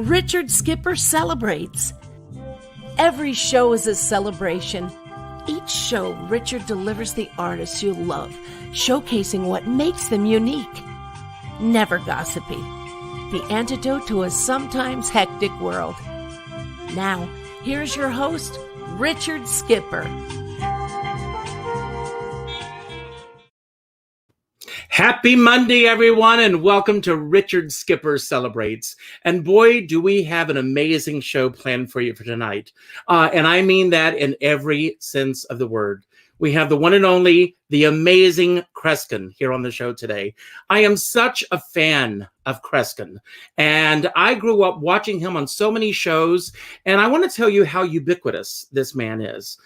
Richard Skipper celebrates. Every show is a celebration. Each show, Richard delivers the artists you love, showcasing what makes them unique. Never gossipy. The antidote to a sometimes hectic world. Now, here's your host, Richard Skipper. Happy Monday, everyone, and welcome to Richard Skipper Celebrates. And boy, do we have an amazing show planned for you for tonight. And I mean that in every sense of the word. We have the one and only, the amazing Kreskin here on the show today. I am such a fan of Kreskin, and I grew up watching him on so many shows, and I want to tell you how ubiquitous this man is.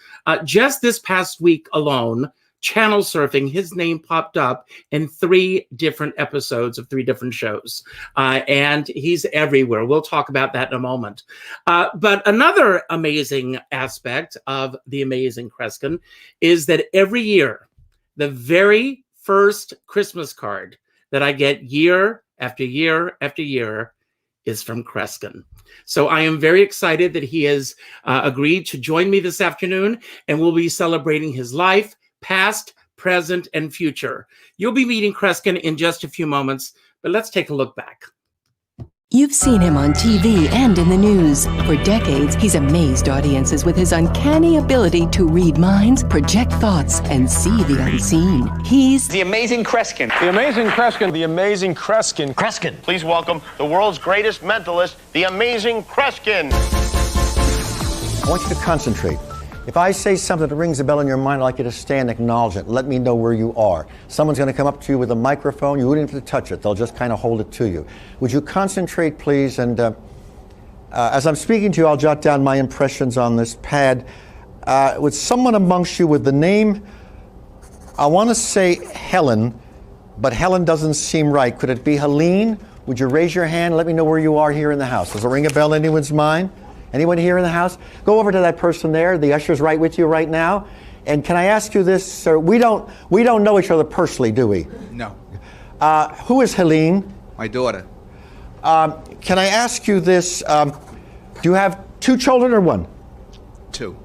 Just this past week alone, channel surfing, his name popped up in 3 different episodes of 3 different shows. And he's everywhere. We'll talk about that in a moment. But another amazing aspect of the amazing Kreskin is that every year, the very first Christmas card that I get year after year after year is from Kreskin. So I am very excited that he has agreed to join me this afternoon, and we'll be celebrating his life, past, present, and future. You'll be meeting Kreskin in just a few moments, but let's take a look back. You've seen him on TV and in the news. For decades, he's amazed audiences with his uncanny ability to read minds, project thoughts, and see the unseen. He's the amazing Kreskin. The amazing Kreskin. The amazing Kreskin. Kreskin. Please welcome the world's greatest mentalist, the amazing Kreskin. I want you to concentrate. If I say something that rings a bell in your mind, I'd like you to stand and acknowledge it. Let me know where you are. Someone's going to come up to you with a microphone. You wouldn't have to touch it. They'll just kind of hold it to you. Would you concentrate, please? And as I'm speaking to you, I'll jot down my impressions on this pad. With someone amongst you with the name, I want to say Helen, but Helen doesn't seem right. Could it be Helene? Would you raise your hand and let me know where you are here in the house? Does it ring a bell in anyone's mind? Anyone here in the house? Go over to that person there. The usher's right with you right now. And can I ask you this, sir? We don't know each other personally, do we? No. Who is Helene? My daughter. Can I ask you this? Do you have 2 children or 1? 2.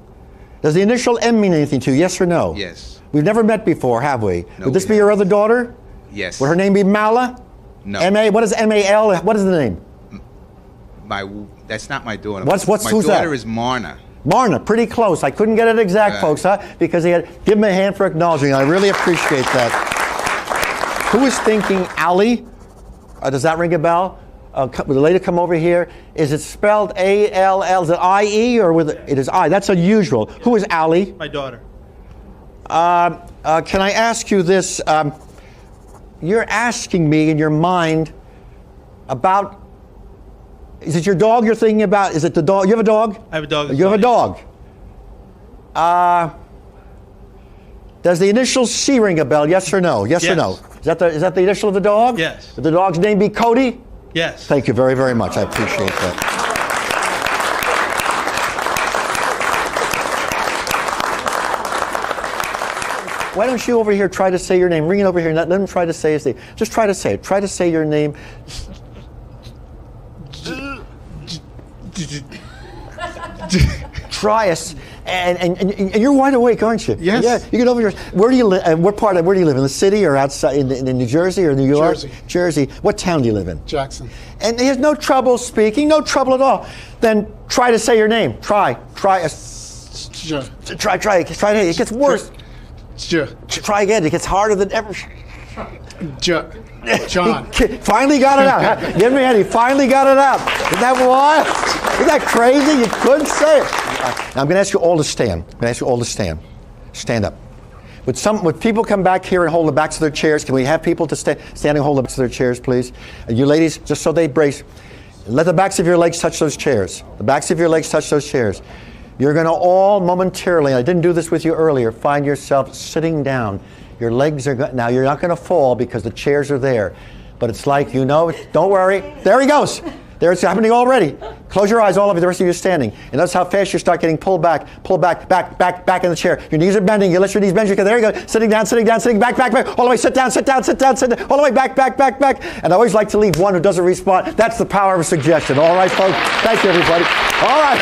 Does the initial M mean anything to you? Yes or no? Yes. We've never met before, have we? No, Would this be your other daughter? Yes. Would her name be Mala? No. M-A, what is M-A-L? What is the name? That's not my daughter. Who's my that? daughter is Marna. Marna, pretty close. I couldn't get it exact, folks, huh? Because give him a hand for acknowledging. I really appreciate that. Who is thinking Ali? Does that ring a bell? Would the lady come over here? Is it spelled A-L-L? Is it I-E or with it is I? That's unusual. Who is Ali? My daughter. Can I ask you this? You're asking me in your mind about. Is it your dog you're thinking about? Is it the dog? You have a dog? I have a dog. You have a dog. Does the initial C ring a bell? Yes or no? Yes or no? Is that the initial of the dog? Yes. Would the dog's name be Cody? Yes. Thank you very, very much. I appreciate that. Why don't you over here try to say your name? Ring it over here. Let him try to say his name. Just try to say it. Try to say your name. Try us, and you're wide awake, aren't you? Yes. Yeah. You get over here. Where do you live? Where do you live? In the city or outside in New Jersey or New York? Jersey. What town do you live in? Jackson. And he has no trouble speaking. No trouble at all. Then try to say your name. Try. Try. It gets worse. Try again. It gets harder than ever. John. Finally got it out. Give me a hand. He finally got it out. Isn't that wild? Isn't that crazy? You couldn't say it. Now I'm going to ask you all to stand. Stand up. Would people come back here and hold the backs of their chairs? Can we have people to stand and hold the backs of their chairs, please? And you ladies, just so they brace. Let the backs of your legs touch those chairs. The backs of your legs touch those chairs. You're going to all momentarily, I didn't do this with you earlier, find yourself sitting down. Your legs are now you're not going to fall because the chairs are there. But it's like, don't worry. There he goes. There, it's happening already. Close your eyes, all of you, the rest of you standing. And that's how fast you start getting pulled back in the chair. Your knees are bending, you let your knees bend, there you go. Sitting down, back, all the way, sit down, all the way, back. And I always like to leave one who doesn't respond. That's the power of a suggestion. All right, folks? Thank you, everybody. All right.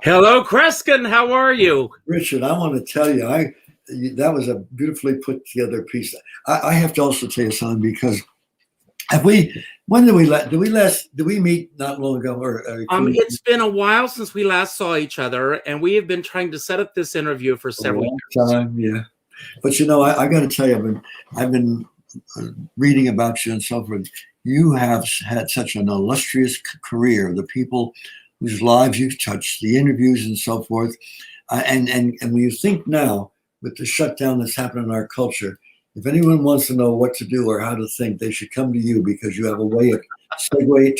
Hello, Kreskin. How are you? Richard, I want to tell you, that was a beautifully put together piece. I have to also tell you something, because when did we meet not long ago? It's been a while since we last saw each other, and we have been trying to set up this interview for several years. Yeah. But I got to tell you, I've been reading about you and so forth. You have had such an illustrious career. The people whose lives you've touched, the interviews and so forth. And when you think now, with the shutdown that's happened in our culture, if anyone wants to know what to do or how to think, they should come to you, because you have a way of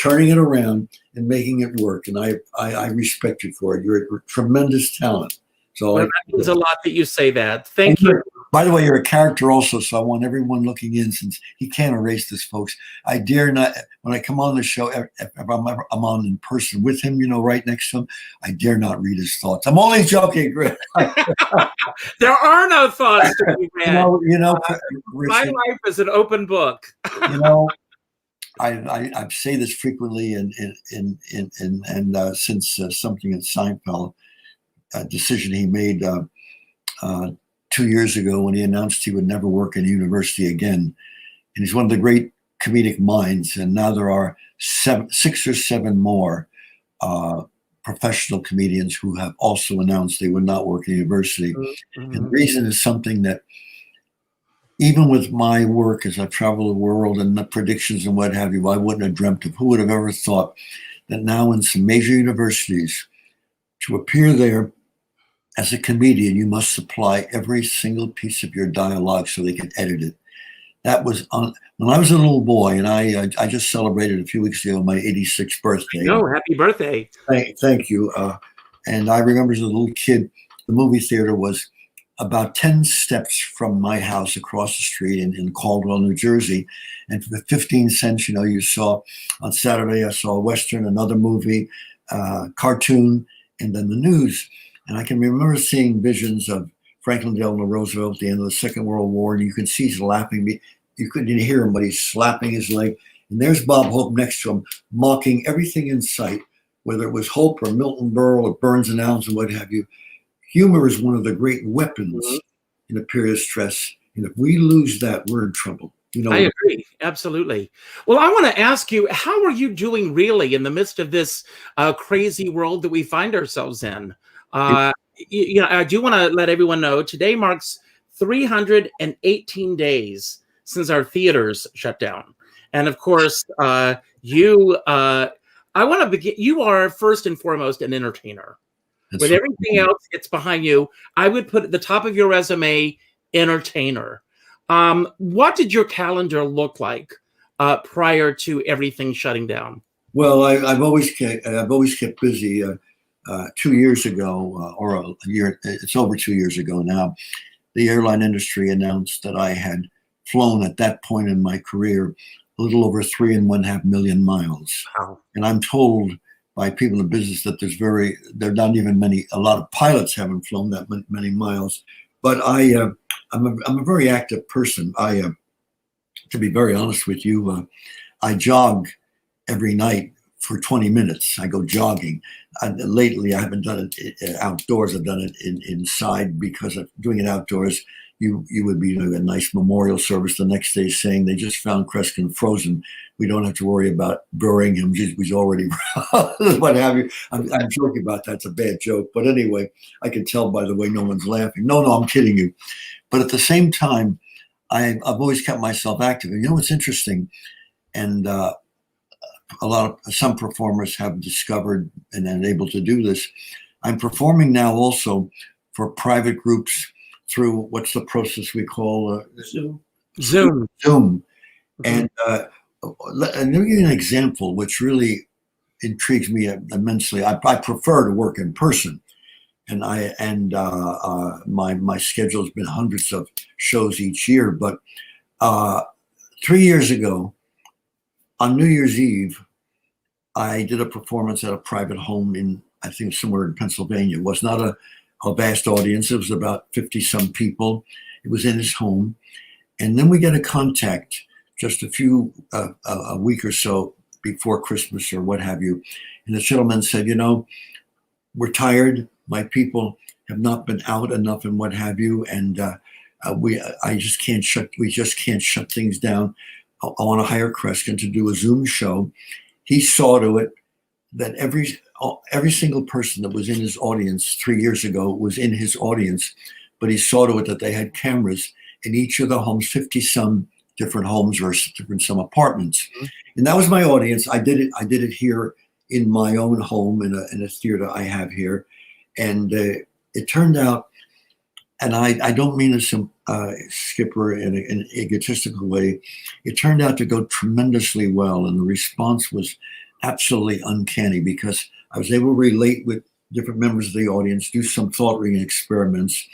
turning it around and making it work. And I respect you for it. You're a tremendous talent. So that means a lot that you say that. Thank you. By the way, you're a character also, so I want everyone looking in, since he can't erase this, folks. I dare not, when I come on the show, if I'm on in person with him, right next to him, I dare not read his thoughts. I'm only joking, Greg. There are no thoughts to be read. My Richard, life is an open book. I say this frequently, and since something in Seinfeld, a decision he made 2 years ago when he announced he would never work in a university again. And he's one of the great comedic minds. And now there are 6 or 7 more professional comedians who have also announced they would not work in a university. Mm-hmm. And the reason is something that, even with my work as I travel the world and the predictions and what have you, I wouldn't have dreamt of. Who would have ever thought that now in some major universities, to appear there as a comedian, you must supply every single piece of your dialogue so they can edit it. That was when I was a little boy, and I just celebrated a few weeks ago my 86th birthday. Oh, happy birthday. Thank you. And I remember as a little kid, the movie theater was about 10 steps from my house across the street in Caldwell, New Jersey. And for 15 cents, you saw on Saturday, I saw a Western, another movie, cartoon, and then the news. And I can remember seeing visions of Franklin Delano Roosevelt at the end of the Second World War, and you could see he's laughing. You couldn't even hear him, but he's slapping his leg. And there's Bob Hope next to him, mocking everything in sight, whether it was Hope or Milton Berle or Burns and Allen and what have you. Humor is one of the great weapons in a period of stress. And if we lose that, we're in trouble. I agree. Absolutely. Well, I want to ask you, how are you doing really in the midst of this crazy world that we find ourselves in? I do want to let everyone know today marks 318 days since our theaters shut down. And of course, I want to begin. You are first and foremost an entertainer. That's with everything else it's behind you, I would put at the top of your resume, entertainer. What did your calendar look like prior to everything shutting down? Well, I've always kept busy. 2 years ago, or a year, it's over 2 years ago now, the airline industry announced that I had flown at that point in my career a little over 3.5 million miles. Wow. And I'm told by people in business that there are not even a lot of pilots haven't flown that many miles. But I'm a very active person. To be very honest with you, I jog every night for 20 minutes. I go jogging. Lately, I haven't done it outdoors. I've done it inside, because of doing it outdoors, you would be doing a nice memorial service the next day saying they just found Kreskin frozen. We don't have to worry about burying him. He's already what have you. I'm joking about that. It's a bad joke. But anyway, I can tell by the way no one's laughing. No, I'm kidding you. But at the same time, I've always kept myself active. And what's interesting? And some performers have discovered and are able to do this. I'm performing now also for private groups through what's the process we call Zoom. Mm-hmm. And let me give you an example, which really intrigues me immensely. I prefer to work in person, and my schedule has been hundreds of shows each year. But 3 years ago, on New Year's Eve, I did a performance at a private home in, I think, somewhere in Pennsylvania. It was not a vast audience. It was about 50 some people. It was in his home. And then we get a contact just a week or so before Christmas or what have you. And the gentleman said, we're tired. My people have not been out enough and what have you. And we just can't shut things down. I want to hire Kreskin to do a Zoom show. He saw to it that every single person that was in his audience 3 years ago was in his audience, but he saw to it that they had cameras in each of the homes, 50 some different homes or different some apartments. Mm-hmm. And that was my audience. I did it here in my own home in a theater I have here. And it turned out, and I don't mean this, Skipper, in an egotistical way, it turned out to go tremendously well. And the response was absolutely uncanny because I was able to relate with different members of the audience, do some thought reading experiments.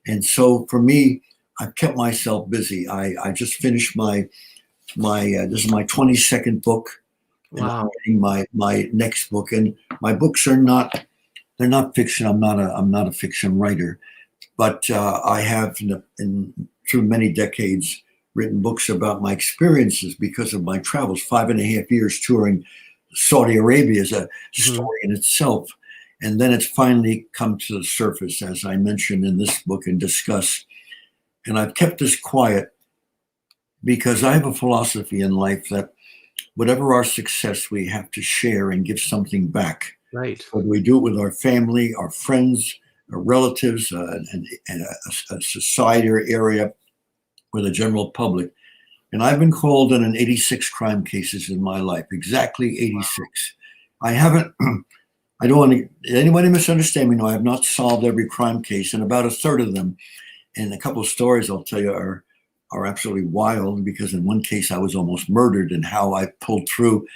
And so for me, I've kept myself busy. I just finished my this is my 22nd book. Wow. And I'm my next book. And my books they're not fiction. I'm not a fiction writer. But I have, through many decades, written books about my experiences because of my travels. 5.5 years touring Saudi Arabia is a story in itself. And then it's finally come to the surface, as I mentioned in this book and discuss. And I've kept this quiet because I have a philosophy in life that whatever our success, we have to share and give something back. Right. Whether we do it with our family, our friends, our relatives, and a society or area, or the general public. And I've been called in 86 crime cases in my life, exactly 86. I haven't, I don't want anybody misunderstand me. No, I have not solved every crime case, and about a third of them, and a couple of stories I'll tell you are absolutely wild, because in one case I was almost murdered, and how I pulled through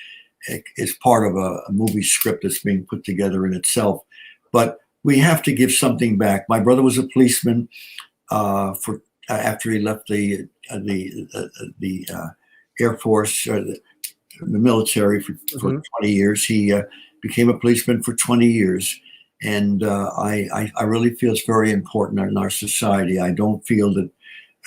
is part of a movie script that's being put together in itself. But we have to give something back. My brother was a policeman after he left the Air Force or the military for 20 years. He became a policeman for 20 years. And I really feel it's very important in our society. I don't feel that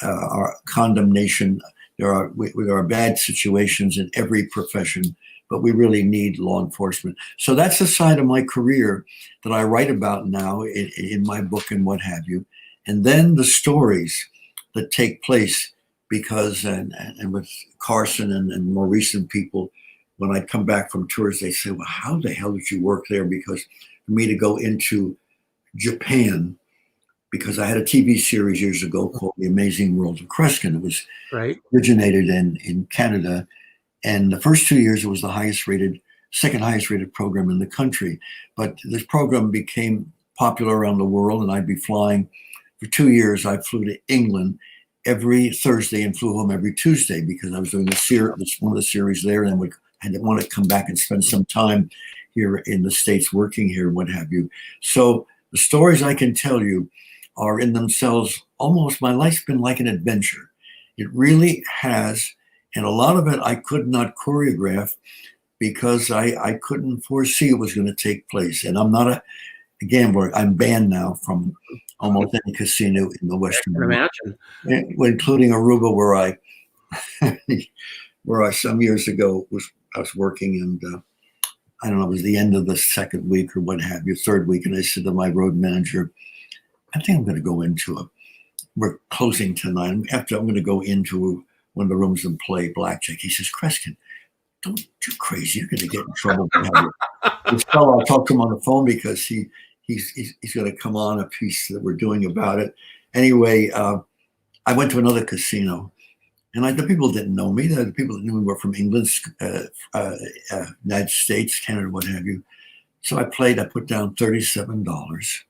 our condemnation, there are bad situations in every profession, but we really need law enforcement. So that's the side of my career that I write about now in my book and what have you. And then the stories that take place, because, and with Carson and more recent people, when I come back from tours, they say, well, how the hell did you work there? Because for me to go into Japan, because I had a TV series years ago called The Amazing World of Kreskin. It was originated in Canada. And the first 2 years, it was the second highest rated program in the country. But this program became popular around the world, and I'd be flying for 2 years. I flew to England every Thursday and flew home every Tuesday, because I was doing one of the series there, and I didn't want to come back and spend some time here in the States working here and what have you. So the stories I can tell you are in themselves almost, my life's been like an adventure. It really has. And a lot of it I could not choreograph because I couldn't foresee it was going to take place. And I'm not a gambler. I'm banned now from almost any casino in the Western world. I can imagine. Including Aruba, where I some years ago I was working, and I don't know, it was the end of the second week or what have you, third week, and I said to my road manager, I think I'm going to go we're closing tonight. I'm going to go into one of the rooms and play blackjack. He says, Kreskin, don't you crazy. You're going to get in trouble. This fellow, I talked to him on the phone because he's going to come on a piece that we're doing about it. Anyway, I went to another casino, and the people didn't know me. The people that knew me were from England, United States, Canada, what have you. So I put down $37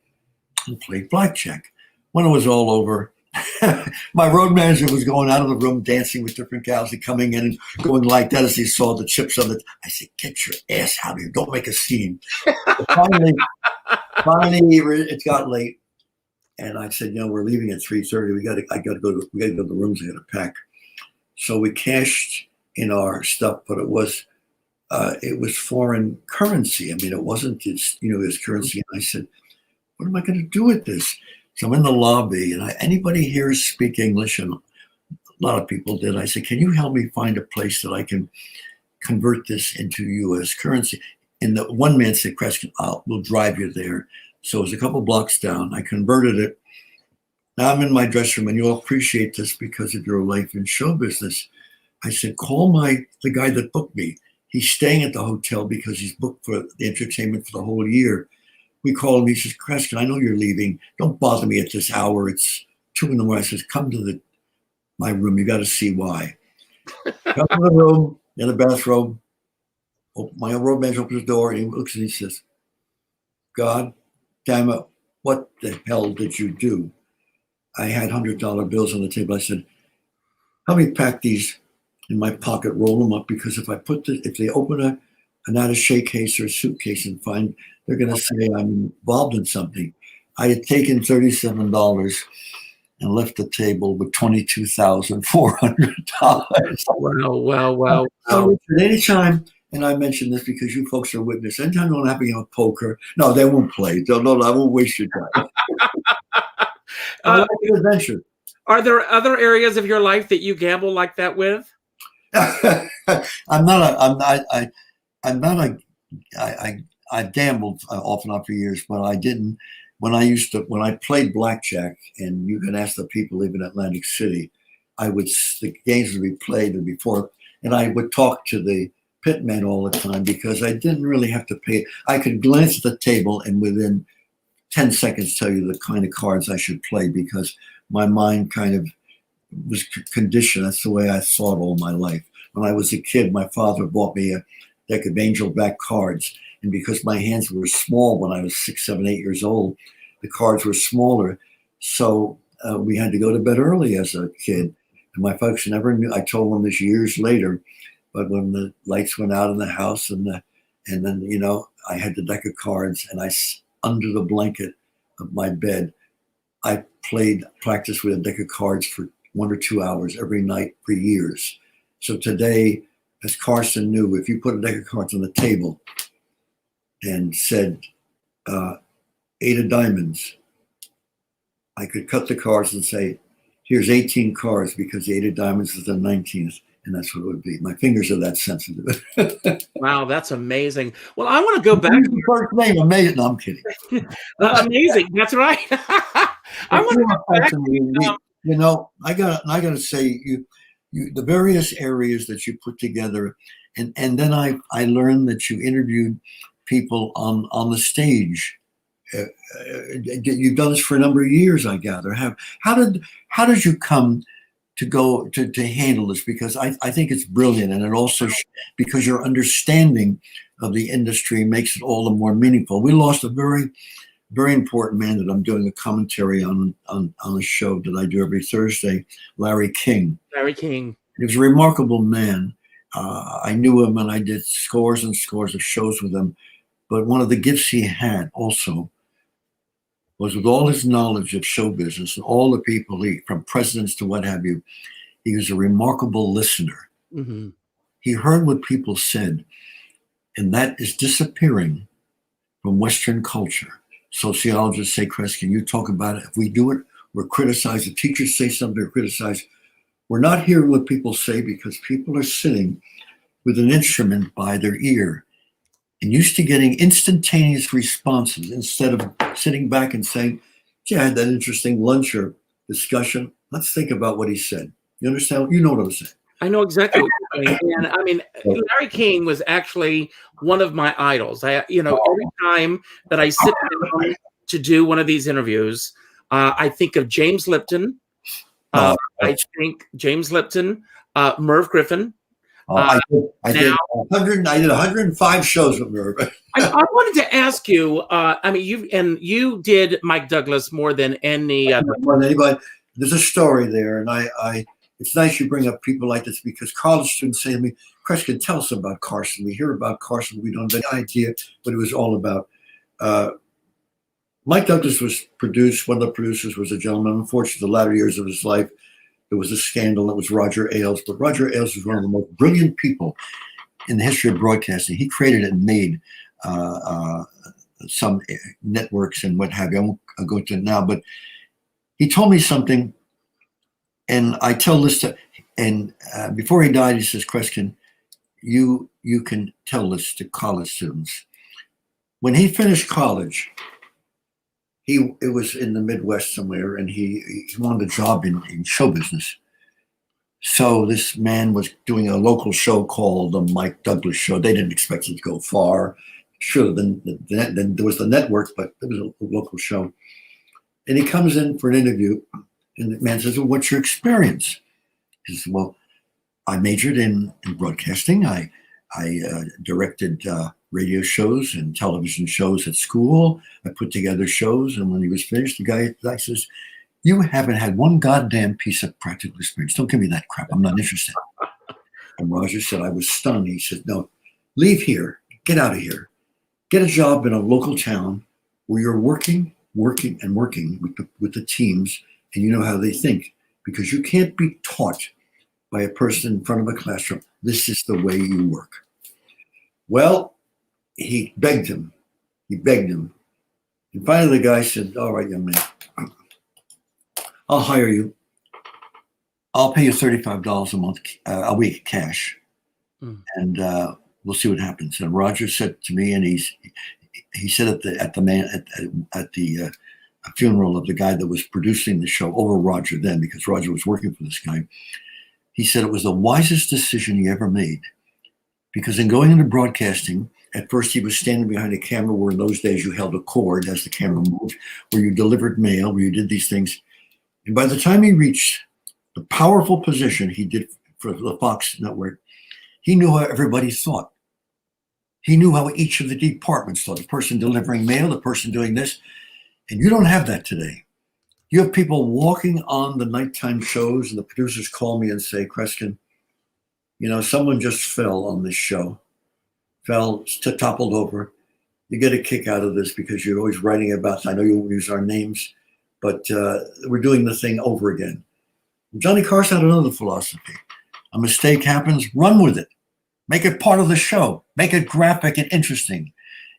and played blackjack. When it was all over, my road manager was going out of the room, dancing with different gals and coming in and going like that as he saw the chips on the. I said, "Get your ass out of here! Don't make a scene." finally, it got late, and I said, "We're leaving at 3:30. We got to go to the rooms. I got to pack." So we cashed in our stuff, but it was foreign currency. I mean, it wasn't his currency. And I said, "What am I going to do with this?" So I'm in the lobby, and anybody here speak English? And a lot of people did. I said, "Can you help me find a place that I can convert this into U.S. currency?" And the one man said, "Kreskin, we'll drive you there." So it was a couple blocks down. I converted it. Now I'm in my dressing room, and you'll appreciate this because of your life in show business. I said, "Call the guy that booked me. He's staying at the hotel because he's booked for the entertainment for the whole year." We call him. He says, "Kreskin, I know you're leaving. Don't bother me at this hour. It's 2 a.m. I says, "Come to my room. You got to see why." Come to the room, in the bathroom. My road manager opens the door, and he looks and he says, "God damn it, what the hell did you do?" I had $100 bills on the table. I said, "Help me pack these in my pocket, roll them up, because if they open an attaché case or a suitcase and find, they're going to say I'm involved in something." I had taken $37 and left the table with $22,400. Wow. So anytime, and I mention this because you folks are witness, anytime you want to have a poker, no, they won't play. No, I won't waste your time. I like the adventure. Are there other areas of your life that you gamble like that with? I gambled off and on for years, but I didn't. When I played blackjack, and you can ask the people even in Atlantic City, the games would be played before, and I would talk to the pitman all the time because I didn't really have to pay. I could glance at the table and within 10 seconds tell you the kind of cards I should play because my mind kind of was conditioned. That's the way I thought all my life. When I was a kid, my father bought me a deck of angel-back cards. And because my hands were small when I was 6, 7, 8 years old, the cards were smaller. So we had to go to bed early as a kid. And my folks never knew. I told them this years later. But when the lights went out in the house and then, I had the deck of cards and under the blanket of my bed, I practiced with a deck of cards for 1 or 2 hours every night for years. So today, as Carson knew, if you put a deck of cards on the table and said 8 of diamonds, I could cut the cards and say, here's 18 cards because the 8 of diamonds is the 19th. And that's what it would be. My fingers are that sensitive. Wow, that's amazing. Well, I want to go back to your first name. Amazing. No, I'm kidding. Amazing. That's right. I want to go back to, I got to say, the various areas that you put together, and then I learned that you interviewed people on the stage. You've done this for a number of years, I gather. How did you come to go to handle this? Because I think it's brilliant, and it also because your understanding of the industry makes it all the more meaningful. We lost a very, very important man that I'm doing a commentary on a show that I do every Thursday, Larry King. Larry King. He was a remarkable man. I knew him, and I did scores and scores of shows with him. But one of the gifts he had also was, with all his knowledge of show business and all the people, from presidents to what have you, he was a remarkable listener. Mm-hmm. He heard what people said, and that is disappearing from Western culture. Sociologists say, Kreskin, you talk about it. If we do it, we're criticized. The teachers say something, they're criticized. We're not hearing what people say because people are sitting with an instrument by their ear and used to getting instantaneous responses instead of sitting back and saying, gee, I had that interesting lunch or discussion. Let's think about what he said. You understand? You know what I'm saying. I know exactly what you're saying. And I mean, Larry King was actually one of my idols. Every time that I sit down to do one of these interviews, I think of James Lipton. I think James Lipton, Merv Griffin. I did 105 shows with Merv. I wanted to ask you. You did Mike Douglas more than any other. More than anybody. there's a story there, and I it's nice you bring up people like this because college students say to me, Kreskin, tell us about Carson. We hear about Carson, we don't have any idea what it was all about. Mike Douglas was produced. One of the producers was a gentleman. Unfortunately, the latter years of his life, there was a scandal. It was Roger Ailes. But Roger Ailes was one of the most brilliant people in the history of broadcasting. He created and made some networks and what have you. I won't go into it now, but he told me something, and I tell this to, and before he died, he says, Kreskin, you can tell this to college students. When he finished college, it was in the Midwest somewhere, and he wanted a job in show business. So this man was doing a local show called the Mike Douglas Show. They didn't expect it to go far. Sure, then there was the network, but it was a local show. And he comes in for an interview, and the man says, well, what's your experience? He says, well, I majored in broadcasting. I directed radio shows and television shows at school. I put together shows, and when he was finished, the guy says, you haven't had one goddamn piece of practical experience. Don't give me that crap. I'm not interested. And Roger said, I was stunned. He said, no, leave here. Get out of here. Get a job in a local town where you're working with the teams, and you know how they think, because you can't be taught by a person in front of a classroom. This is the way you work. Well, he begged him. And finally the guy said, all right, young man, I'll hire you. I'll pay you $35 a week cash. And we'll see what happens. And Roger said to me, and he said at the funeral of the guy that was producing the show over Roger then, because Roger was working for this guy, he said it was the wisest decision he ever made. Because in going into broadcasting, at first he was standing behind a camera where in those days you held a cord as the camera moved, where you delivered mail, where you did these things. And by the time he reached the powerful position he did for the Fox network, he knew how everybody thought. He knew how each of the departments thought, the person delivering mail, the person doing this. And you don't have that today. You have people walking on the nighttime shows, and the producers call me and say, Kreskin, someone just fell on this show, toppled over. You get a kick out of this because you're always writing about, I know you won't use our names, but we're doing the thing over again. Johnny Carson had another philosophy. A mistake happens, run with it. Make it part of the show. Make it graphic and interesting.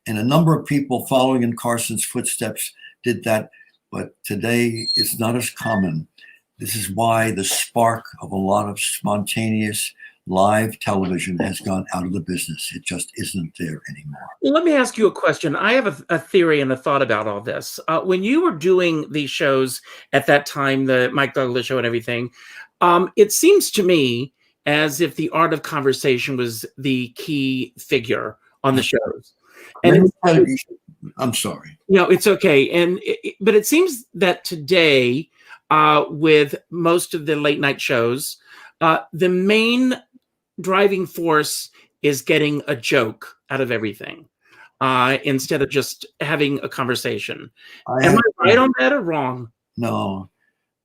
And a number of people following in Carson's footsteps did that, but today it's not as common. This is why the spark of a lot of spontaneous live television has gone out of the business. It just isn't there anymore. Well, let me ask you a question. I have a theory and a thought about all this. When you were doing these shows at that time, the Mike Douglas Show and everything, it seems to me as if the art of conversation was the key figure on the shows. And I'm sorry. It's okay. But it seems that today, with most of the late night shows, the main driving force is getting a joke out of everything instead of just having a conversation. Am I right on that or wrong? No.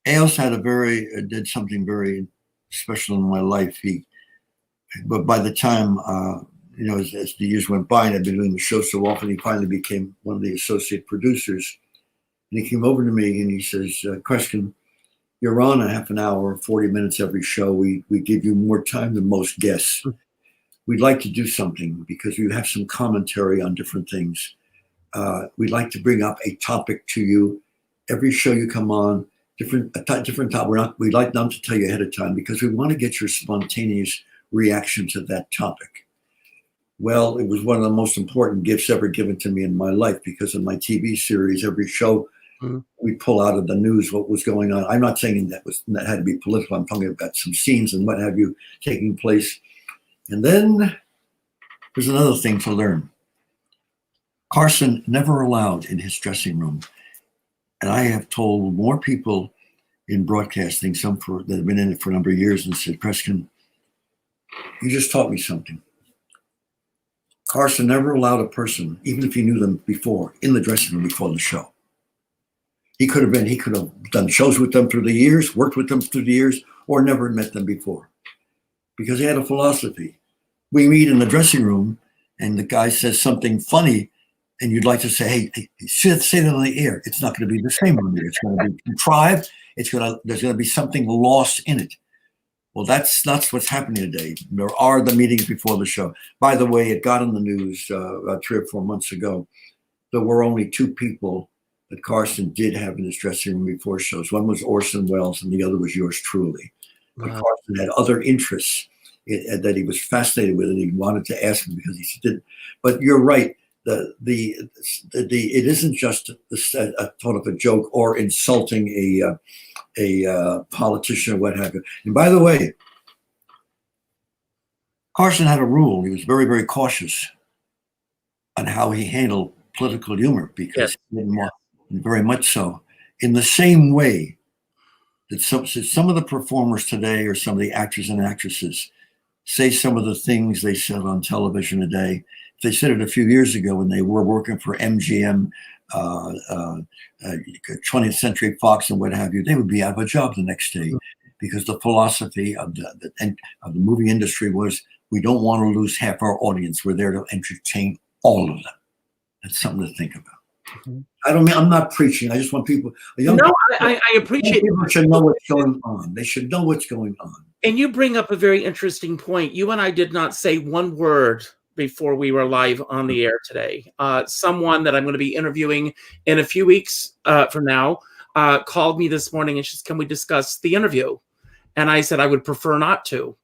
Ailes did something very special in my life. But by the time, as the years went by and I'd been doing the show so often, he finally became one of the associate producers. And he came over to me and he says, Kreskin, you're on a half an hour, 40 minutes every show. We give you more time than most guests. We'd like to do something because we have some commentary on different things. We'd like to bring up a topic to you. Every show you come on, different topic. We'd like not to tell you ahead of time because we want to get your spontaneous reaction to that topic. Well, it was one of the most important gifts ever given to me in my life because in my TV series, every show, we pull out of the news what was going on. I'm not saying that had to be political. I'm talking about some scenes and what have you taking place. And then there's another thing to learn. Carson never allowed in his dressing room, and I have told more people in broadcasting, some that have been in it for a number of years, and said, Kreskin, you just taught me something. Carson never allowed a person, even if he knew them before, in the dressing room before the show. He could have done shows with them through the years, worked with them through the years, or never met them before, because he had a philosophy. We meet in the dressing room, and the guy says something funny, and you'd like to say, "Hey, say that on the air." It's not going to be the same on the air. It's going to be contrived. There's going to be something lost in it. Well, that's what's happening today. There are the meetings before the show. By the way, it got in the news about 3 or 4 months ago. There were only 2 people that Carson did have in his dressing room before shows. One was Orson Welles, and the other was yours truly. But Carson had other interests that he was fascinated with, and he wanted to ask him because he didn't. But you're right. It isn't just a sort of a joke or insulting a politician or what have you. And by the way, Carson had a rule. He was very, very cautious on how he handled political humor, because he didn't want, very much so. In the same way that some of the performers today, or some of the actors and actresses, say some of the things they said on television today, if they said it a few years ago when they were working for MGM, 20th Century Fox, and what have you, they would be out of a job the next day, because the philosophy of the movie industry was, we don't want to lose half our audience. We're there to entertain all of them. That's something to think about. I'm not preaching. I just want people. I appreciate. People should know what's going on. They should know what's going on. And you bring up a very interesting point. You and I did not say one word before we were live on the air today. Someone that I'm going to be interviewing in a few weeks from now called me this morning and she said, "Can we discuss the interview?" And I said I would prefer not to.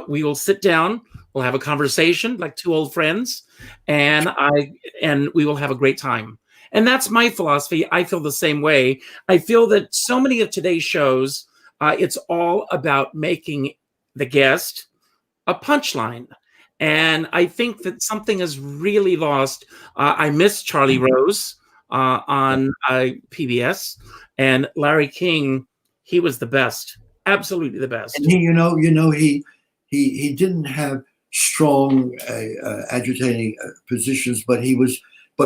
We will sit down. We'll have a conversation like 2 old friends, and we will have a great time. And that's my philosophy. I feel the same way. I feel that so many of today's shows, it's all about making the guest a punchline. And I think that something is really lost. I miss Charlie Rose on PBS, and Larry King. He was the best, absolutely the best. And he didn't have strong agitating positions, but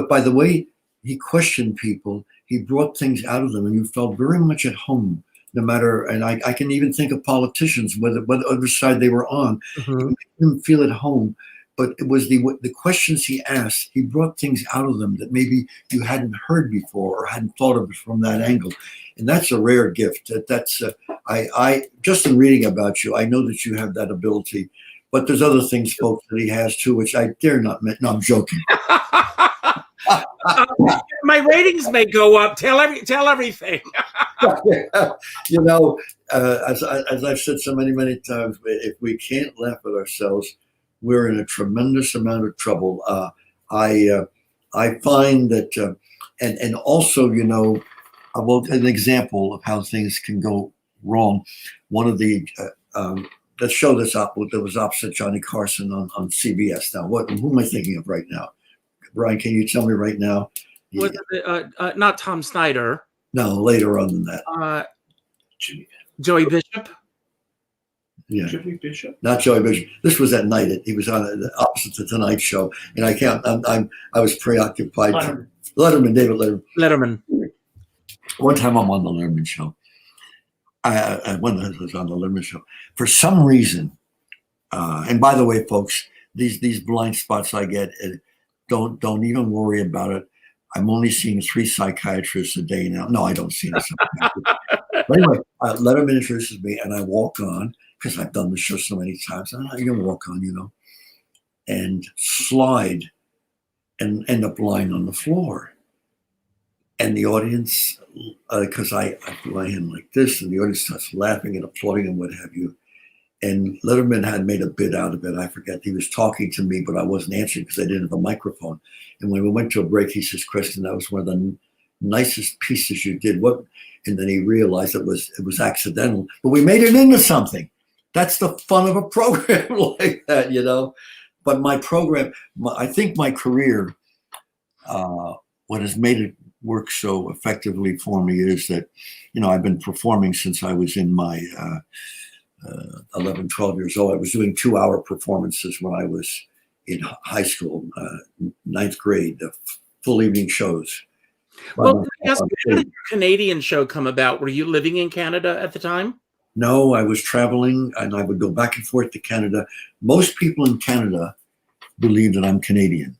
by the way he questioned people, he brought things out of them, and you felt very much at home, no matter. And I can even think of politicians, whether other side they were on, you made them feel at home. But it was the questions he asked, he brought things out of them that maybe you hadn't heard before or hadn't thought of it from that angle. And that's a rare gift. I just in reading about you, I know that you have that ability, but there's other things, folks, that he has too, which I dare not admit. No, I'm joking. My ratings may go up. Tell everything. As I've said so many times, if we can't laugh at ourselves, we're in a tremendous amount of trouble. I find that, and also, well, an example of how things can go wrong. One of the show that was opposite Johnny Carson on CBS. Now, who am I thinking of right now? Brian, can you tell me right now? Was it, not Tom Snyder? No, later on than that. Joey Bishop? Yeah. Jimmy Bishop? Not Joey Bishop. This was at night. He was on the opposite the Tonight Show, and I was preoccupied. Letterman, David Letterman. Letterman. One time I'm on the Letterman Show. When I was on the Letterman Show, for some reason, and by the way, folks, these blind spots I get, don't even worry about it. I'm only seeing 3 psychiatrists a day now. No, I don't see this. But anyway, Letterman introduces me, and I walk on, because I've done the show so many times. I'm going to walk on, and slide and end up lying on the floor. And the audience, because I lie in like this, and the audience starts laughing and applauding and what have you. And Letterman had made a bit out of it. I forget. He was talking to me, but I wasn't answering because I didn't have a microphone. And when we went to a break, he says, "Kreskin, that was one of the nicest pieces you did." What? And then he realized it was accidental, but we made it into something. That's the fun of a program like that, But my program, I think my career, what has made it work so effectively for me is that, I've been performing since I was in my 11, 12 years old. I was doing 2-hour performances when I was in high school, 9th grade, full evening shows. Well, let me ask you, how did your Canadian show come about? Were you living in Canada at the time? No, I was traveling and I would go back and forth to Canada. Most people in Canada believe that I'm Canadian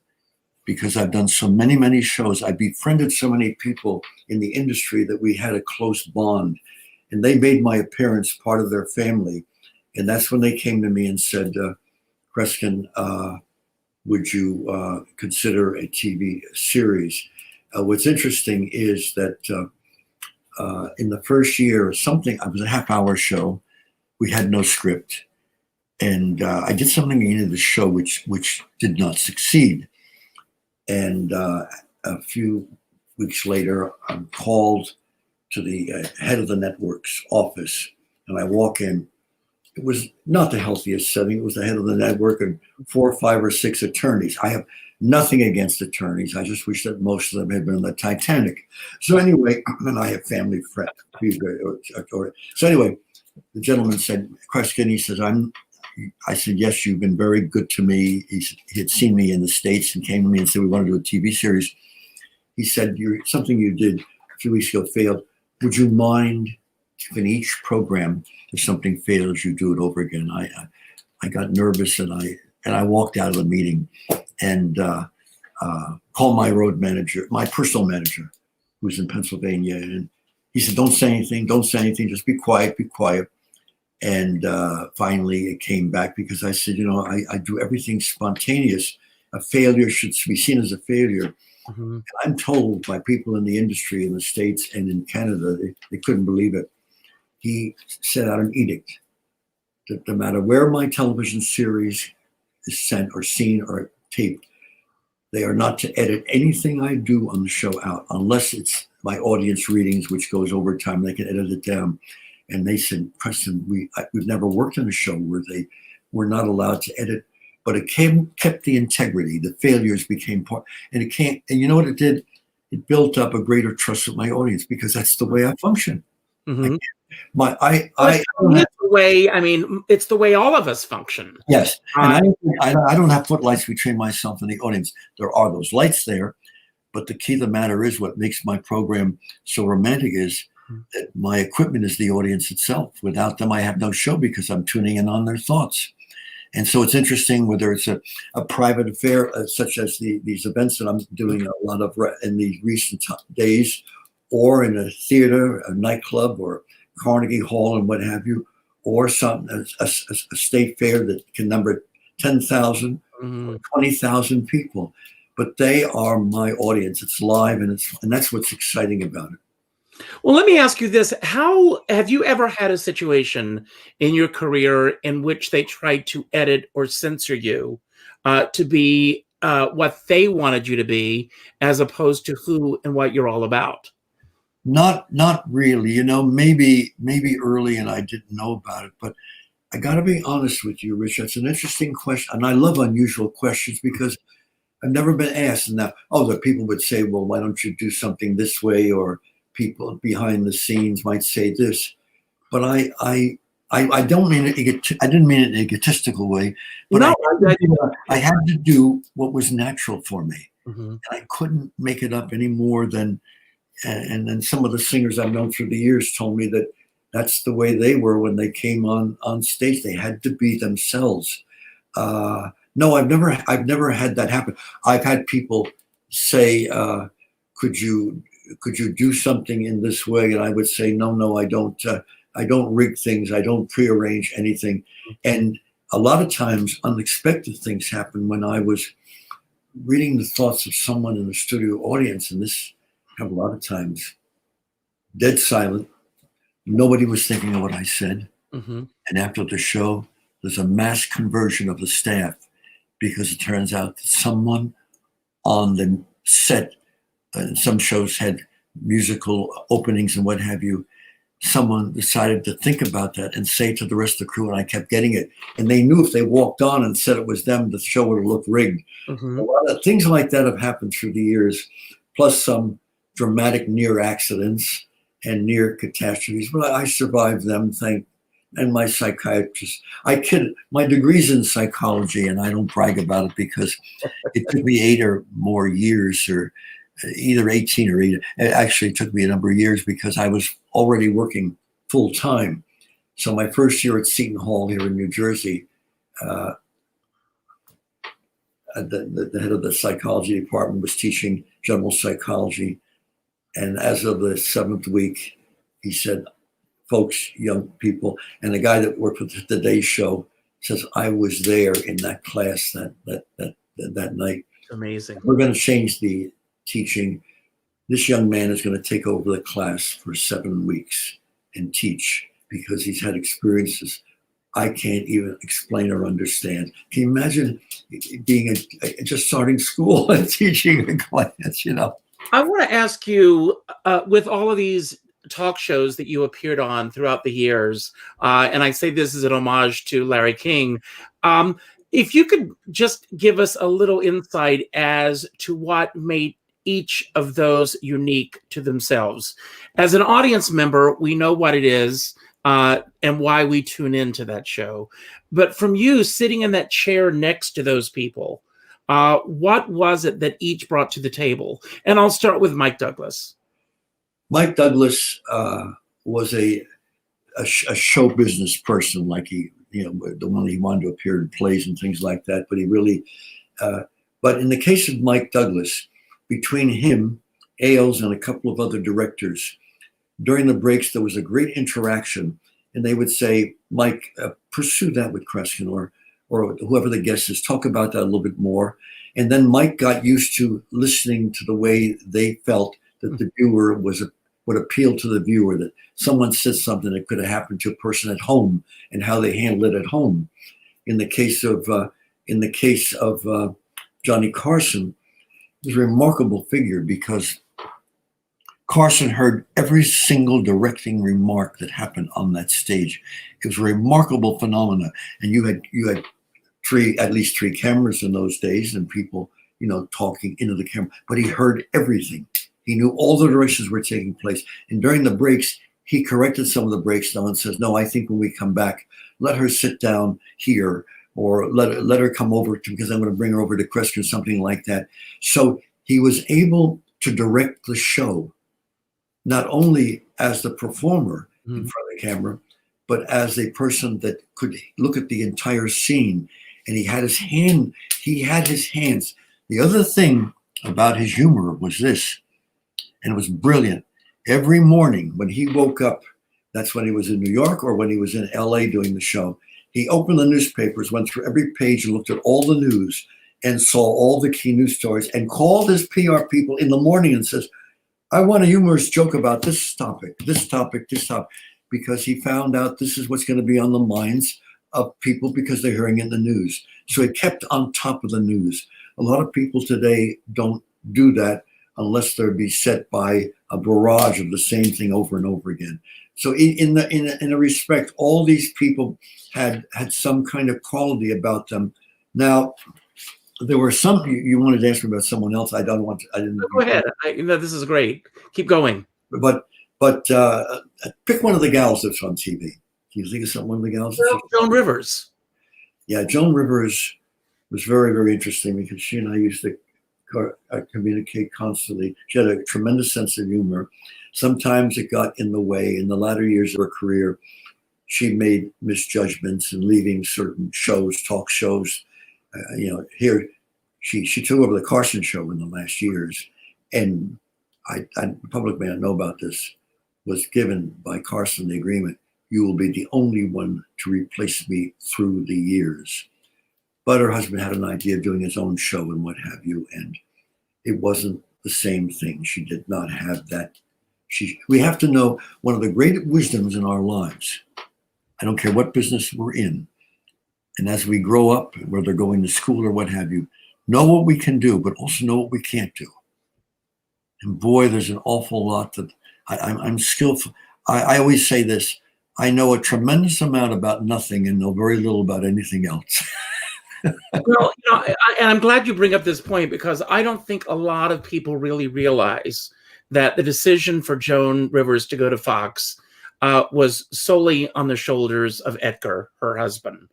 because I've done so many, many shows. I befriended so many people in the industry that we had a close bond, and they made my appearance part of their family. And that's when they came to me and said, Kreskin, would you consider a TV series? What's interesting is that in the first year, it was a half-hour show. We had no script, and I did something in the show which did not succeed. And a few weeks later, I'm called to the head of the network's office, and I walk in. It was not the healthiest setting. It was the head of the network and 4, 5, or 6 attorneys. I have nothing against attorneys. I just wish that most of them had been on the Titanic. So anyway, and I have family friends. So anyway, the gentleman said, Kreskin, he says, I said, yes, you've been very good to me. He had seen me in the States and came to me and said, we want to do a TV series. He said, something you did a few weeks ago failed. Would you mind if in each program, if something fails, you do it over again? I got nervous and I walked out of the meeting and called my road manager, my personal manager, who's in Pennsylvania. And he said, don't say anything, just be quiet. And finally it came back because I said, I do everything spontaneous. A failure should be seen as a failure. Mm-hmm. I'm told by people in the industry in the States and in Canada, they couldn't believe it. He set out an edict that no matter where my television series is sent or seen or taped, they are not to edit anything I do on the show out unless it's my audience readings, which goes over time. They can edit it down. And they said, Preston, we've never worked on a show where they were not allowed to edit, but it kept the integrity. The failures became part, and and you know what it did? It built up a greater trust with my audience because that's the way I function. Mm-hmm. It's the way all of us function. Yes, and I don't have footlights between myself and the audience. There are those lights there, but the key of the matter is what makes my program so romantic is that my equipment is the audience itself. Without them, I have no show because I'm tuning in on their thoughts. And so it's interesting whether it's a private affair, such as these events that I'm doing a lot of in these recent days, or in a theater, a nightclub, or Carnegie Hall and what have you, or a state fair that can number 10,000 or 20,000 people. But they are my audience. It's live, and that's what's exciting about it. Well, let me ask you this. How have you ever had a situation in your career in which they tried to edit or censor you to be what they wanted you to be, as opposed to who and what you're all about? Not really. Maybe early and I didn't know about it, but I got to be honest with you, Rich. It's an interesting question. And I love unusual questions because I've never been asked. And now, the people would say, well, why don't you do something this way? Or people behind the scenes might say this, but I don't mean it. I didn't mean it in an egotistical way, but no, I had to do what was natural for me, and I couldn't make it up any more than. And then some of the singers I've known through the years told me that that's the way they were when they came on stage. They had to be themselves. No, I've never had that happen. I've had people say, "Could you do something in this way?" And I would say, no, I don't. I don't rig things. I don't prearrange anything. And a lot of times, unexpected things happen when I was reading the thoughts of someone in the studio audience, and this happened a lot of times. Dead silent. Nobody was thinking of what I said. Mm-hmm. And after the show, there's a mass conversion of the staff because it turns out that someone on the set. Some shows had musical openings and what have you. Someone decided to think about that and say to the rest of the crew, and I kept getting it. And they knew if they walked on and said it was them, the show would have looked rigged. Mm-hmm. A lot of things like that have happened through the years, plus some dramatic near accidents and near catastrophes. But I survived them, and my psychiatrist. My degree's in psychology, and I don't brag about it because it took me 8 or more years or either 18 or 8. It actually took me a number of years because I was already working full time. So my first year at Seton Hall here in New Jersey, the head of the psychology department was teaching general psychology. And as of the 7th week, he said, folks, young people, and the guy that worked with the Today Show says, I was there in that class that night. Amazing. We're going to change the teaching. This young man is going to take over the class for 7 weeks and teach because he's had experiences I can't even explain or understand. Can you imagine being just starting school and teaching a class, you know? I want to ask you, with all of these talk shows that you appeared on throughout the years, and I say this as an homage to Larry King, if you could just give us a little insight as to what made each of those unique to themselves. As an audience member, we know what it is and why we tune into that show. But from you sitting in that chair next to those people, what was it that each brought to the table? And I'll start with Mike Douglas. Mike Douglas was a show business person, like the one he wanted to appear in plays and things like that. But he really, but in the case of Mike Douglas, between him, Ailes, and a couple of other directors, during the breaks, there was a great interaction. And they would say, Mike, pursue that with Kreskin or whoever the guest is, talk about that a little bit more. And then Mike got used to listening to the way they felt that the viewer would appeal to the viewer, that someone said something that could have happened to a person at home and how they handled it at home. In the case of Johnny Carson, he's a remarkable figure because Carson heard every single directing remark that happened on that stage. It was a remarkable phenomenon. And you had at least three cameras in those days and people, talking into the camera, but he heard everything. He knew all the directions were taking place. And during the breaks, he corrected some of the breaks now and says, no, I think when we come back, let her sit down here or let her come over because I'm going to bring her over to Kreskin, something like that. So he was able to direct the show, not only as the performer in front of the camera, but as a person that could look at the entire scene. And he had his hands. The other thing about his humor was this, and it was brilliant. Every morning when he woke up, that's when he was in New York or when he was in LA doing the show, he opened the newspapers, went through every page and looked at all the news and saw all the key news stories and called his PR people in the morning and says, I want a humorous joke about this topic, because he found out this is what's going to be on the minds of people because they're hearing it in the news. So he kept on top of the news. A lot of people today don't do that unless they're beset by a barrage of the same thing over and over again. So in a respect, all these people had some kind of quality about them. Now, there were some, you wanted to ask me about someone else. I didn't. Go ahead. This is great. Keep going. But pick one of the gals that's on TV. Can you think of one of the gals? Joan Rivers. Yeah, Joan Rivers was very, very interesting because she and I used to communicate constantly. She had a tremendous sense of humor. Sometimes it got in the way. In the latter years of her career, she made misjudgments and leaving certain shows, talk shows. Here she took over the Carson show in the last years, and the public may not know about this, was given by Carson the agreement, you will be the only one to replace me through the years. But her husband had an idea of doing his own show and what have you, and it wasn't the same thing. She did not have that. We have to know one of the great wisdoms in our lives. I don't care what business we're in. And as we grow up, whether going to school or what have you, know what we can do, but also know what we can't do. And boy, there's an awful lot that I'm skillful. I always say this, I know a tremendous amount about nothing and know very little about anything else. Well, and I'm glad you bring up this point because I don't think a lot of people really realize that the decision for Joan Rivers to go to Fox was solely on the shoulders of Edgar, her husband.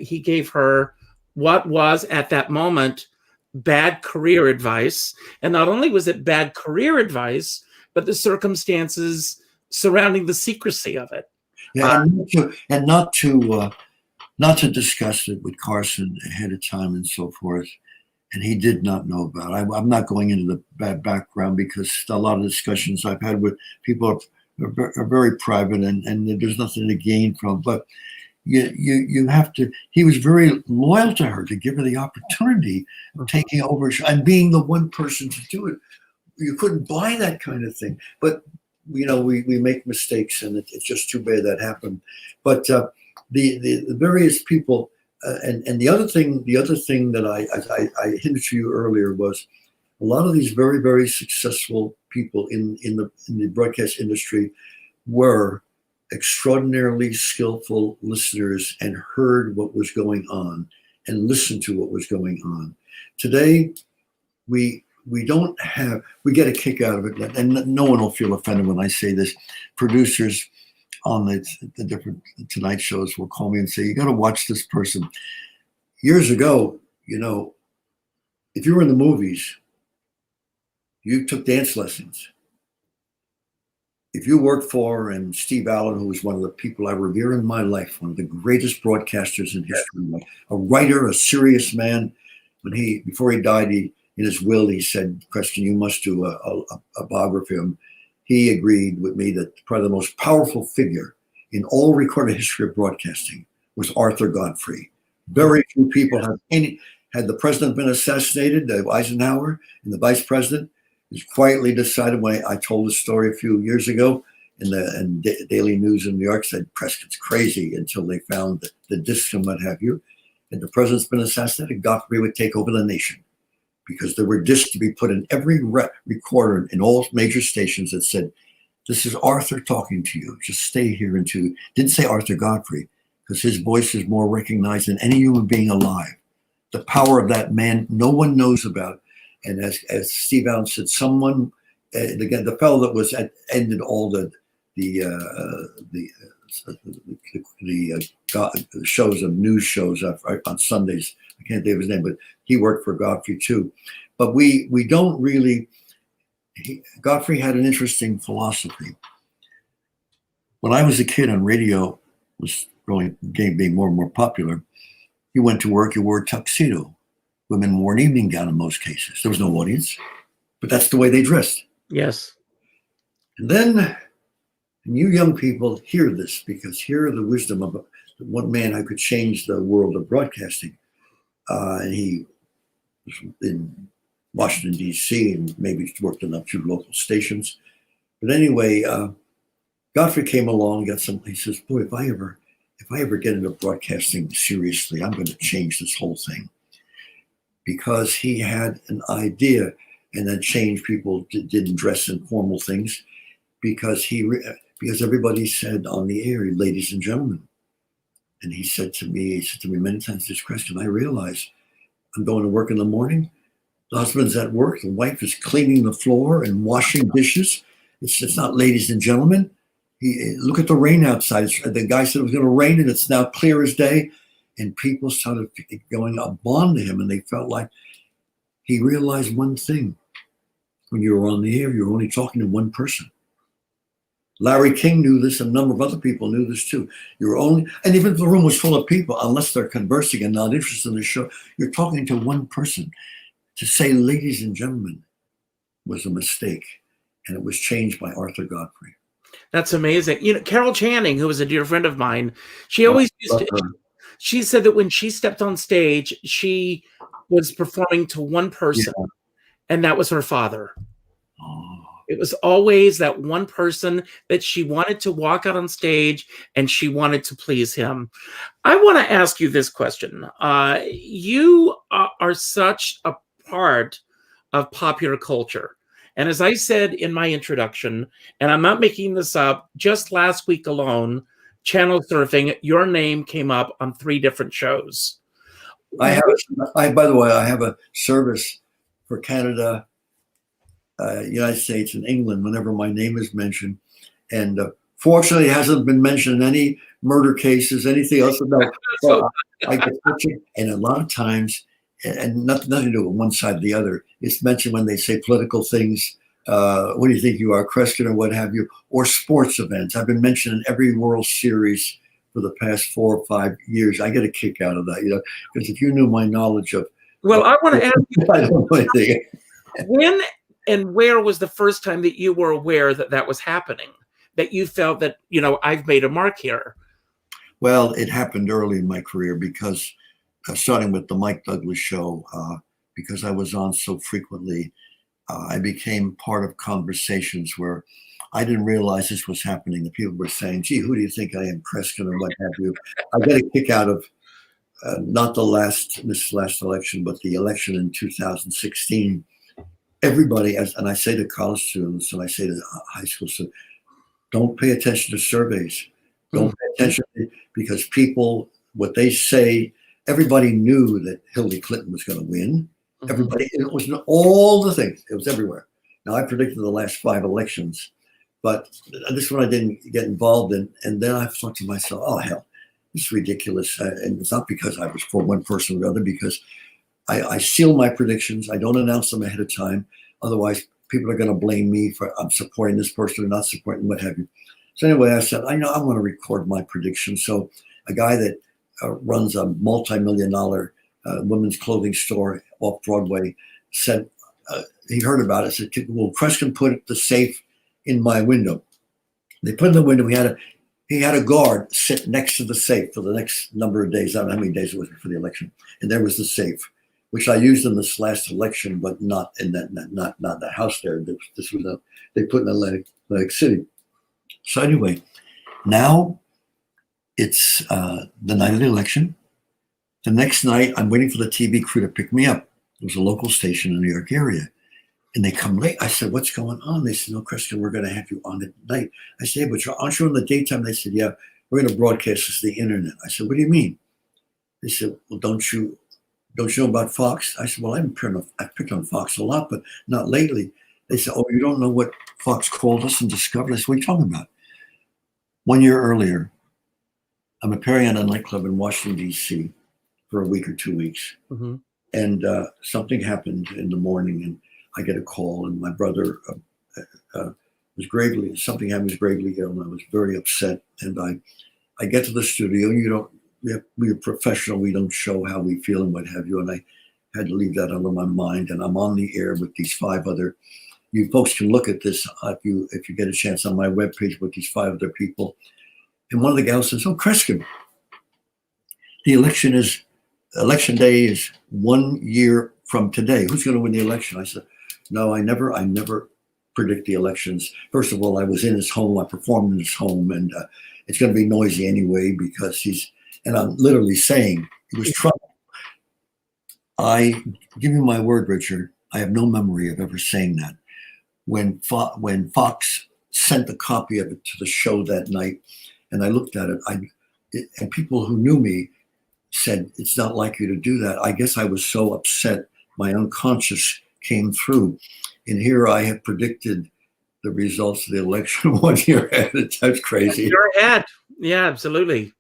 He gave her what was at that moment bad career advice. And not only was it bad career advice, but the circumstances surrounding the secrecy of it. Yeah, and not to discuss it with Carson ahead of time and so forth. And he did not know about it. I'm not going into the bad background because a lot of discussions I've had with people are very private and there's nothing to gain from. But you have to. He was very loyal to her to give her the opportunity of taking over and being the one person to do it. You couldn't buy that kind of thing. But we make mistakes, and it's just too bad that happened. But the various people. And the other thing that I hinted to you earlier was a lot of these very, very successful people in the broadcast industry were extraordinarily skillful listeners and heard what was going on and listened to what was going on. Today, we get a kick out of it, and no one will feel offended when I say this. Producers on the different Tonight shows will call me and say, you got to watch this person. Years ago, if you were in the movies, you took dance lessons. If you worked for, and Steve Allen, who was one of the people I revere in my life, one of the greatest broadcasters in history, a writer, a serious man, before he died, in his will, he said, Kreskin, you must do a biography of him. He agreed with me that probably the most powerful figure in all recorded history of broadcasting was Arthur Godfrey. Very few people had the president been assassinated, Eisenhower and the vice president, was quietly decided when I told the story a few years ago in the Daily News in New York, said Kreskin's crazy until they found the discs and what have you. And the president's been assassinated, Godfrey would take over the nation. Because there were discs to be put in every recorder in all major stations that said, this is Arthur talking to you. Just stay here until, didn't say Arthur Godfrey, because his voice is more recognized than any human being alive. The power of that man, no one knows about. And as Steve Allen said, someone, again, the fellow that was ended all the shows of news shows on Sundays. I can't think of his name, but he worked for Godfrey too. But we don't really. Godfrey had an interesting philosophy. When I was a kid and radio was being more and more popular, you went to work, you wore a tuxedo. Women wore an evening gown in most cases. There was no audience, but that's the way they dressed. Yes. And then you young people hear this, because hear the wisdom of one man who could change the world of broadcasting. And he was in Washington, D.C., and maybe worked on a few local stations. But anyway, Godfrey came along, he says, boy, if I ever get into broadcasting seriously, I'm going to change this whole thing. Because he had an idea, and then changed people didn't dress in formal things, because everybody said on the air, ladies and gentlemen. And he said to me many times, this Kreskin, I realize I'm going to work in the morning. The husband's at work. The wife is cleaning the floor and washing dishes. It's not ladies and gentlemen. Look at the rain outside. The guy said it was going to rain, and it's now clear as day. And people started going up on to him, and they felt like he realized one thing. When you were on the air, you were only talking to one person. Larry King knew this, and a number of other people knew this too. And even if the room was full of people, unless they're conversing and not interested in the show, you're talking to one person. To say ladies and gentlemen was a mistake, and it was changed by Arthur Godfrey. That's amazing. Carol Channing, who was a dear friend of mine, she always she said that when she stepped on stage, she was performing to one person, and that was her father. Oh. It was always that one person that she wanted to walk out on stage, and she wanted to please him. I want to ask you this question. You are such a part of popular culture. And as I said in my introduction, and I'm not making this up, just last week alone, channel surfing, your name came up on 3 different shows. By the way, I have a service for Canada, United States, and England whenever my name is mentioned. And fortunately, it hasn't been mentioned in any murder cases, anything else. No. So I get touching. And a lot of times and nothing to do with one side or the other. It's mentioned when they say political things. What do you think you are, Kreskin, or what have you, or sports events. I've been mentioned in every World Series for the past 4 or 5 years. I get a kick out of that, because if you knew my knowledge of, Well, I want to ask you, I don't know anything. when and where was the first time that you were aware that that was happening, that you felt that, I've made a mark here? Well, it happened early in my career because starting with the Mike Douglas show, because I was on so frequently, I became part of conversations where I didn't realize this was happening. The people were saying, gee, who do you think I am, Kreskin, or what have you? I get a kick out of not this last election, but the election in 2016. Everybody, and I say to college students and I say to high school students, don't pay attention to surveys. Don't pay attention because people, what they say, everybody knew that Hillary Clinton was going to win. Everybody, it was all the things. It was everywhere. Now, I predicted the last 5 elections, but this one I didn't get involved in. And then I thought to myself, oh, hell, this is ridiculous. And it's not because I was for one person or the other, because I seal my predictions. I don't announce them ahead of time. Otherwise, people are going to blame me for I'm supporting this person or not supporting what have you. So anyway, I said, I want to record my predictions. So a guy that runs a multi-million-dollar women's clothing store off Broadway said, he heard about it, said, well, Kreskin put the safe in my window. They put it in the window. He had a guard sit next to the safe for the next number of days. I don't know how many days it was before the election. And there was the safe, which I used in this last election, but not in that, not the house there. This was they put in Atlantic City. So anyway, now it's the night of the election. The next night, I'm waiting for the TV crew to pick me up. It was a local station in the New York area. And they come late. I said, what's going on? They said, no, Kreskin, we're going to have you on at night. I said, yeah, but aren't you on the daytime? They said, yeah, we're going to broadcast this to the internet. I said, what do you mean? They said, well, don't you know about Fox? I said, well, I've picked on Fox a lot, but not lately. They said, oh, you don't know what Fox called us and discovered? I said, what are you talking about? 1 year earlier, I'm appearing at a nightclub in Washington, D.C. for a week or 2 weeks. And something happened in the morning, and I get a call, and my brother was gravely ill, and I was very upset. And I get to the studio. We're professional. We don't show how we feel and what have you. And I had to leave that out of my mind. And I'm on the air with these 5 other. You folks can look at this if you get a chance on my webpage with these 5 other people. And one of the gals says, "Oh, Kreskin, the election day is 1 year from today. Who's going to win the election?" I said, "No, I never predict the elections. First of all, I was in his home. I performed in his home, and it's going to be noisy anyway because and I'm literally saying it was Trump. I give you my word, Richard. I have no memory of ever saying that. When Fox sent a copy of it to the show that night, and I looked at it, and people who knew me said, it's not like you to do that. I guess I was so upset, my unconscious came through. And here I have predicted the results of the election 1 year ahead. That's crazy. You're ahead. Yeah, absolutely.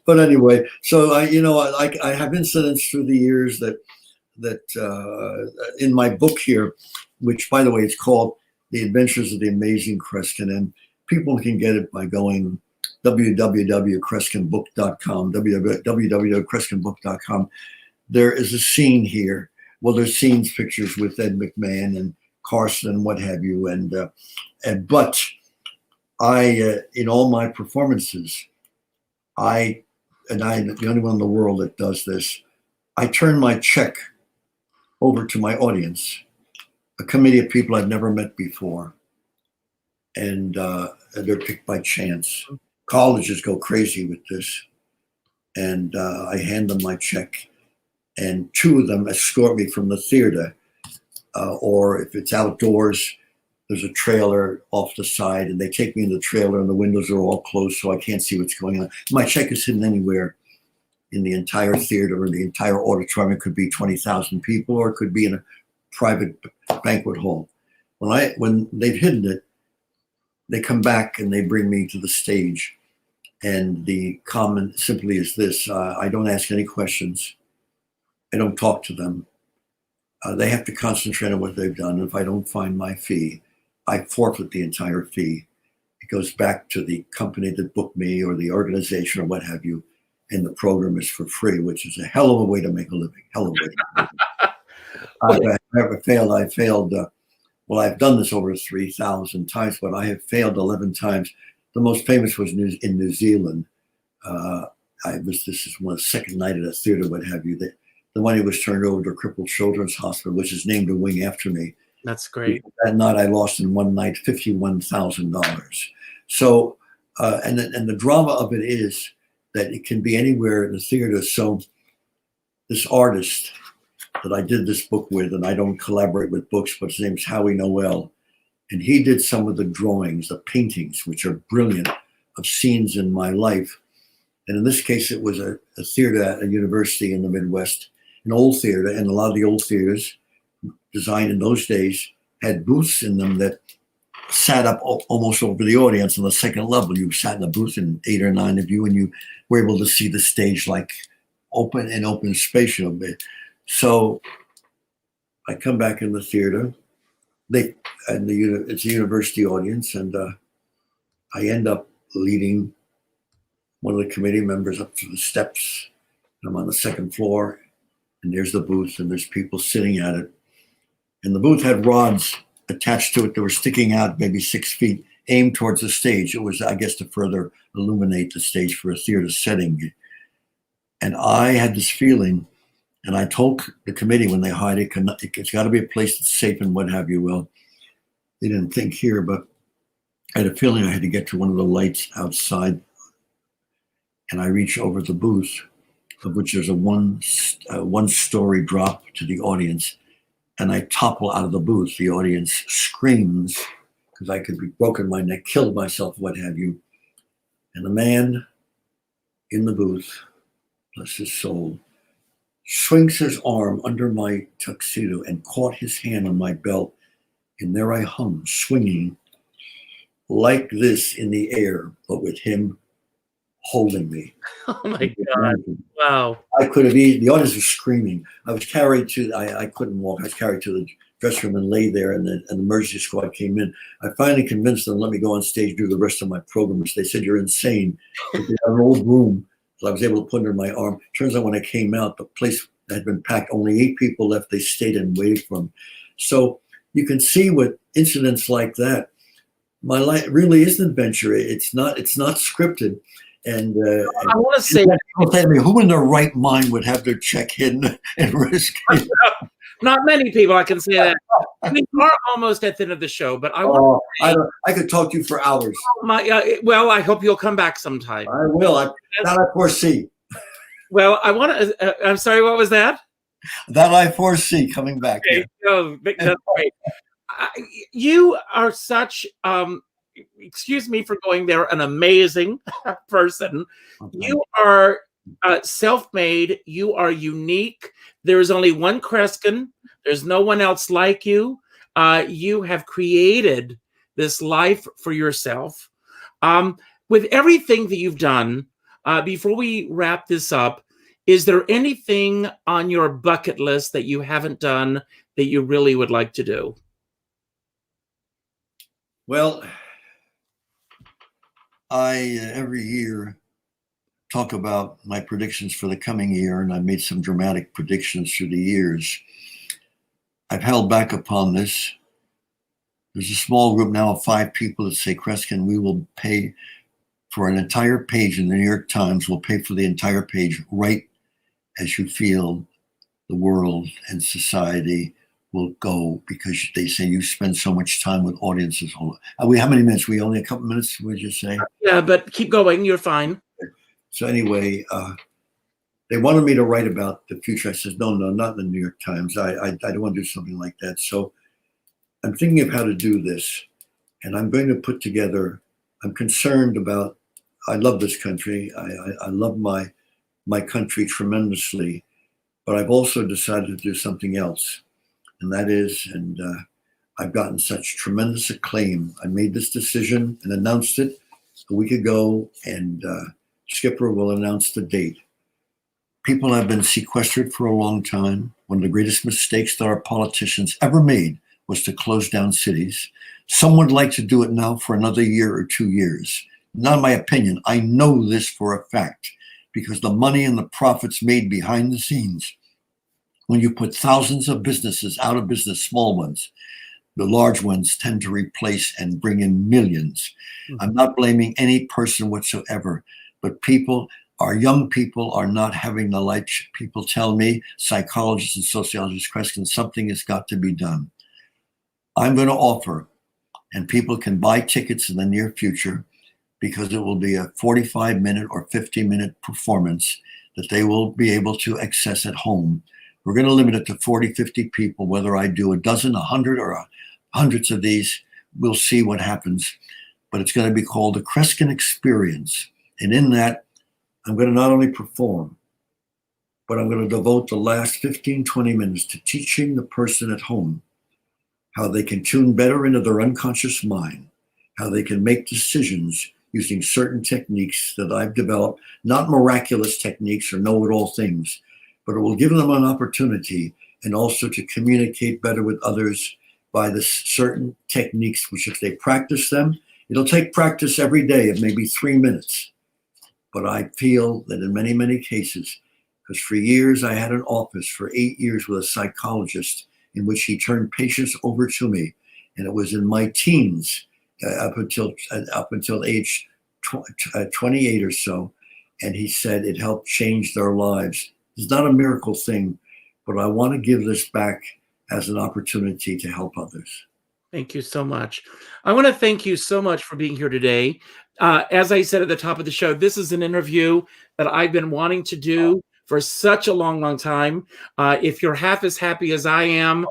But anyway, so I have incidents through the years that in my book here, which by the way, it's called The Adventures of the Amazing Kreskin, and people can get it by going www.kreskinbook.com, www.kreskinbook.com. There is a scene here. Well, there's scenes, pictures with Ed McMahon and Carson and what have you. But I, in all my performances, I'm the only one in the world that does this. I turn my check over to my audience, a committee of people I've never met before. And they're picked by chance. Colleges go crazy with this. And I hand them my check. And 2 of them escort me from the theater. Or if it's outdoors, there's a trailer off the side, and they take me in the trailer, and the windows are all closed, so I can't see what's going on. My check is hidden anywhere in the entire theater or the entire auditorium. It could be 20,000 people, or it could be in a private banquet hall. When they've hidden it, they come back and they bring me to the stage. And the comment simply is this: I don't ask any questions. I don't talk to them. They have to concentrate on what they've done. If I don't find my fee, I forfeit the entire fee. It goes back to the company that booked me or the organization or what have you. And the program is for free, which is a hell of a way to make a living. Hell of a way to make a living. I've never failed. I failed. Well, I've done this over 3,000 times, but I have failed 11 times. The most famous was in New Zealand. This is one second night at a theater, what have you. The money was turned over to Crippled Children's Hospital, which is named a wing after me. That's great. That night, I lost in one night $51,000. So, and the drama of it is that it can be anywhere in the theater. So, this artist that I did this book with, and I don't collaborate with books, but his name's Howie Noel, and he did some of the drawings, the paintings, which are brilliant, of scenes in my life. And in this case, it was a theater at a university in the Midwest, an old theater, and a lot of the old theaters designed in those days had booths in them that sat up almost over the audience on the second level. You sat in the booth, and 8 or 9 of you, and you were able to see the stage like open space a bit. So I come back in the theater. It's a university audience, and I end up leading one of the committee members up to the steps. I'm on the second floor, and there's the booth, and there's people sitting at it. And the booth had rods attached to it that were sticking out maybe 6 feet, aimed towards the stage. It was, I guess, to further illuminate the stage for a theater setting. And I had this feeling, and I told the committee when they hired it, it's got to be a place that's safe and what have you. Well, they didn't think here, but I had a feeling I had to get to one of the lights outside. And I reach over the booth, of which there's a one-story drop to the audience, and I topple out of the booth. The audience screams because I could be broken my neck, killed myself, what have you. And the man in the booth, bless his soul, swings his arm under my tuxedo and caught his hand on my belt, and there I hung, swinging like this in the air, but with him holding me. Oh my God. Wow. I could have eaten. The audience was screaming. I was carried to, I couldn't walk. I was carried to the dressing room and lay there, and the emergency squad came in. I finally convinced them to let me go on stage and do the rest of my programs. They said, "You're insane." They had an old room, so I was able to put it under my arm. Turns out when I came out, the place had been packed. Only 8 people left. They stayed and waited for them. So you can see with incidents like that, my life really is an adventure. It's not scripted. And I want to say, who in their right mind would have their check hidden and risk it? Not many people, I can say that. We are almost at the end of the show, but I could talk to you for hours. Well, I hope you'll come back sometime. I will. That I foresee. Well, I want to. I'm sorry. What was that? That I foresee coming back. Okay. Oh, that's great. You are such. Excuse me for going there, an amazing person. Okay. You are self-made. You are unique. There is only one Kreskin. There's no one else like you. You have created this life for yourself. With everything that you've done, before we wrap this up, is there anything on your bucket list that you haven't done that you really would like to do? Well, I every year talk about my predictions for the coming year, and I made some dramatic predictions through the years. I've held back upon this. There's a small group now of 5 people that say, "Kreskin, we will pay for an entire page in the New York Times. We'll pay for the entire page right as you feel the world and society will go," because they say you spend so much time with audiences. How many minutes? We only a couple minutes, would you say? Yeah, but keep going. You're fine. So anyway, they wanted me to write about the future. I said, no, not in the New York Times. I don't want to do something like that. So I'm thinking of how to do this. And I'm going to put together, I'm concerned about, I love this country. I love my country tremendously. But I've also decided to do something else. And that is, I've gotten such tremendous acclaim. I made this decision and announced it a week ago, and Skipper will announce the date. People have been sequestered for a long time. One of the greatest mistakes that our politicians ever made was to close down cities. Some would like to do it now for another year or 2 years. Not my opinion. I know this for a fact because the money and the profits made behind the scenes, when you put thousands of businesses out of business, small ones, the large ones tend to replace and bring in millions. I'm not blaming any person whatsoever, but people, our young people are not having the light. People tell me, psychologists and sociologists, Kreskin, something has got to be done. I'm going to offer, and people can buy tickets in the near future, because it will be a 45-minute or 50-minute performance that they will be able to access at home. We're going to limit it to 40, 50 people, whether I do a dozen, 100, or hundreds of these. We'll see what happens. But it's going to be called the Kreskin Experience. And in that, I'm going to not only perform, but I'm going to devote the last 15, 20 minutes to teaching the person at home how they can tune better into their unconscious mind, how they can make decisions using certain techniques that I've developed, not miraculous techniques or know-it-all things, but it will give them an opportunity and also to communicate better with others by the certain techniques, which if they practice them, it'll take practice every day of maybe 3 minutes. But I feel that in many, many cases, because for years I had an office for 8 years with a psychologist in which he turned patients over to me. And it was in my teens, up until age 28 or so, and he said it helped change their lives. It's not a miracle thing, but I want to give this back as an opportunity to help others. Thank you so much. I want to thank you so much for being here today. As I said at the top of the show, this is an interview that I've been wanting to do for such a long, long time. If you're half as happy as I am,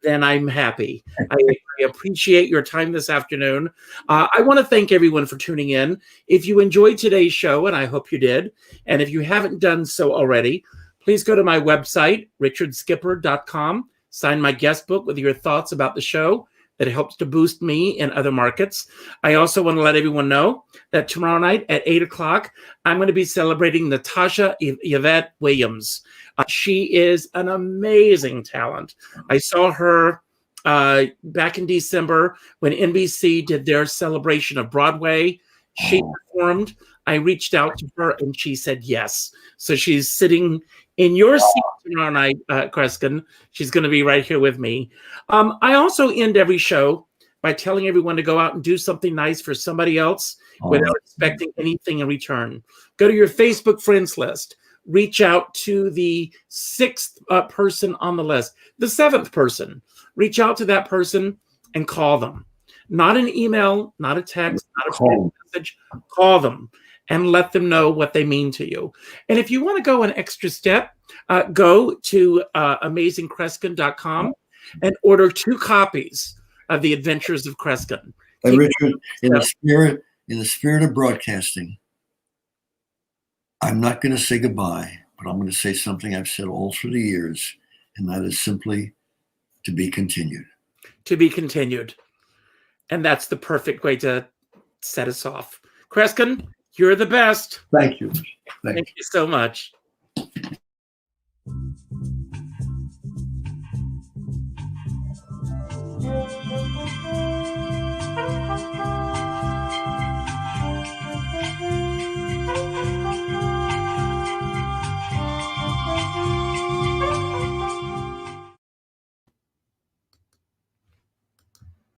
then I'm happy. I appreciate your time this afternoon. I want to thank everyone for tuning in. If you enjoyed today's show, and I hope you did, and if you haven't done so already, please go to my website, richardskipper.com, sign my guest book with your thoughts about the show. That helps to boost me in other markets. I also want to let everyone know that tomorrow night at 8 o'clock, I'm going to be celebrating Natasha Yvette Williams. She is an amazing talent. I saw her back in December when NBC did their celebration of Broadway. She performed. I reached out to her and she said yes. So she's sitting in your seat tomorrow night, Kreskin. She's going to be right here with me. I also end every show by telling everyone to go out and do something nice for somebody else without expecting anything in return. Go to your Facebook friends list. Reach out to the 6th person on the list, the 7th person. Reach out to that person and call them. Not an email, not a text, not a message. Call them and let them know what they mean to you. And if you want to go an extra step, go to amazingkreskin.com and order 2 copies of The Adventures of Kreskin. And Richard, in the spirit of broadcasting, I'm not going to say goodbye, but I'm going to say something I've said all through the years, and that is simply to be continued. To be continued. And that's the perfect way to set us off. Kreskin, you're the best. Thank you. Thank you so much.